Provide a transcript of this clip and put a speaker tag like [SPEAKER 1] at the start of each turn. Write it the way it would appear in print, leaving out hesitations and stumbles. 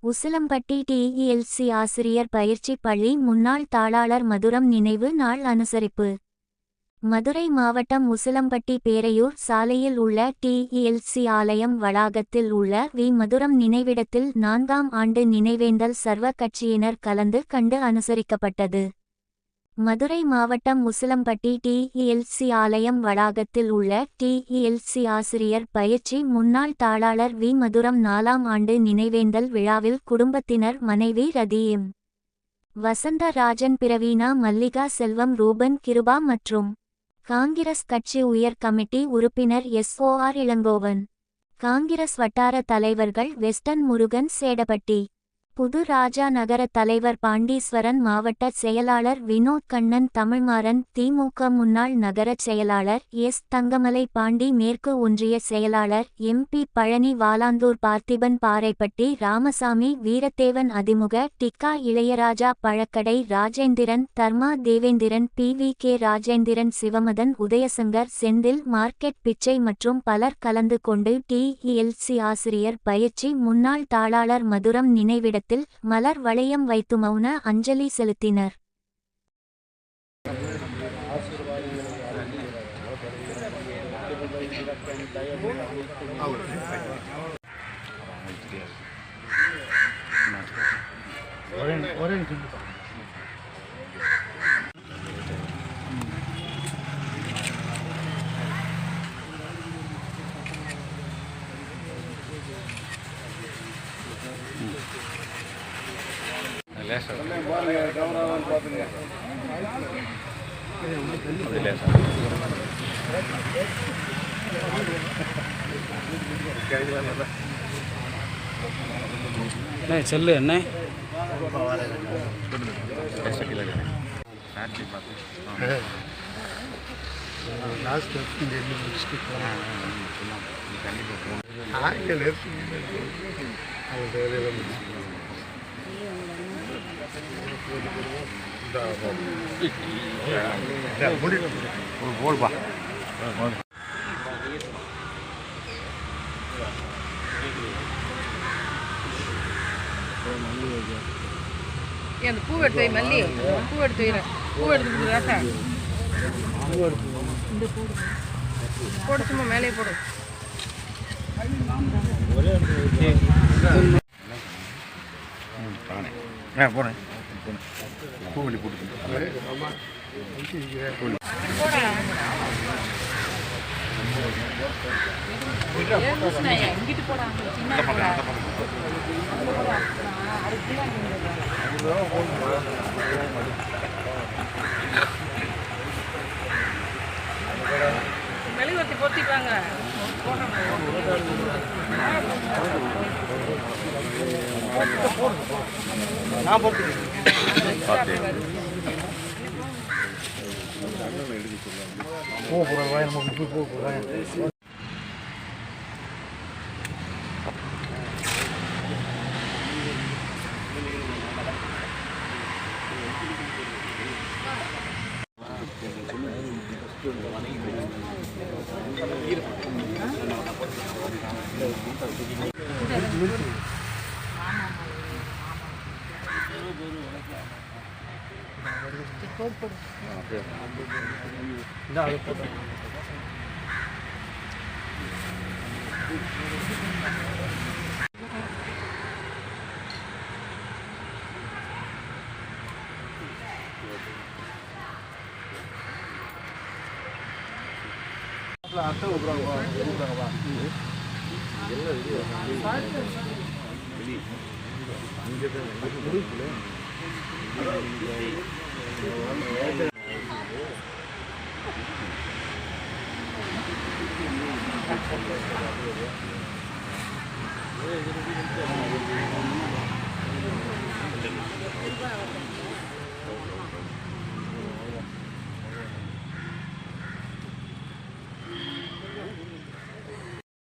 [SPEAKER 1] Usilampatti TELC ஆசிரியர் பயிற்சி பள்ளி முன்னாள் தாளாளர் மதுரம் நினைவு நாள் அனுசரிப்பு. மதுரை மாவட்டம் உசிலம்பட்டி பேரையூர் சாலையில் உள்ள டிஇஎல்சி ஆலயம் வளாகத்தில் உள்ள வி. மதுரம் நினைவிடத்தில் 4ஆம் ஆண்டு நினைவேந்தல் சர்வ கட்சியினர் கலந்து கண்டு அனுசரிக்கப்பட்டது. மதுரை மாவட்டம் உசிலம்பட்டி டிஇஎல்சி ஆலயம் வளாகத்தில் உள்ள டிஇஎல்சி ஆசிரியர் பயிற்சி முன்னாள் தாளாளர் வி. மதுரம் 4ஆம் ஆண்டு நினைவேந்தல் விழாவில் குடும்பத்தினர் மனைவி ரதீம் வசந்த ராஜன், பிரவீனா, மல்லிகா, செல்வம், ரூபன், கிருபா மற்றும் காங்கிரஸ் கட்சி உயர் கமிட்டி உறுப்பினர் SOR இளங்கோவன், காங்கிரஸ் வட்டார தலைவர்கள் வெஸ்டன் முருகன், சேடபட்டி புது ராஜா, நகர தலைவர் பாண்டீஸ்வரன், மாவட்ட செயலாளர் வினோத் கண்ணன், தமிழ்மாறன், திமுக முன்னாள் நகர செயலாளர் தங்கமலை, பாண்டி மேற்கு ஒன்றிய செயலாளர் MP பழனி, வாலாந்தூர் பார்த்திபன், பாறைப்பட்டி ராமசாமி, வீரத்தேவன், அதிமுக டிக்கா இளையராஜா, பழக்கடை ராஜேந்திரன், தர்மா தேவேந்திரன், PVK ராஜேந்திரன், சிவமதன், உதயசங்கர், செந்தில், மார்க்கெட் பிச்சை மற்றும் பலர் கலந்து கொண்டு டிஇஎல்சி ஆசிரியர் பயிற்சி முன்னாள் தாளாளர் மதுரம் நினைவிடத்தில் மலர் வளையம் வைத்து மௌன அஞ்சலி செலுத்தினர்.
[SPEAKER 2] செல்லு என்ன
[SPEAKER 3] அந்த பூ எடுத்து மல்லி பூ எடுத்து பூ எடுத்து ராசா போடு, சும்மா மேலே போடு.
[SPEAKER 4] போனேன் பூவெளி போட்டு
[SPEAKER 3] இங்கிட்டு போடாங்க மெழுகுவர்த்தி பொத்திப்பாங்க.
[SPEAKER 4] நான் போட்டு வெளியே